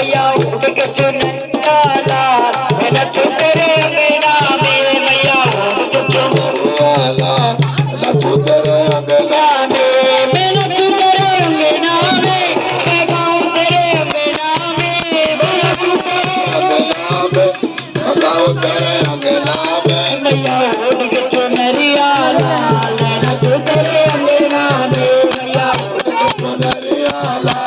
मैया उड़ के चुनरिया लाल मैं नचूं तेरे अंगना में मैया उड़ के चुनरिया लाल नचूं तेरे अंगना में मैं नचूं तेरे अंगना में मैं गाऊं तेरे अंगना में मैं नचूं तेरे अंगना में मैं गाऊं तेरे अंगना में मैया उड़ के चुनरिया लाल मैं नचूं तेरे अंगना में मैया उड़ के चुनरिया लाल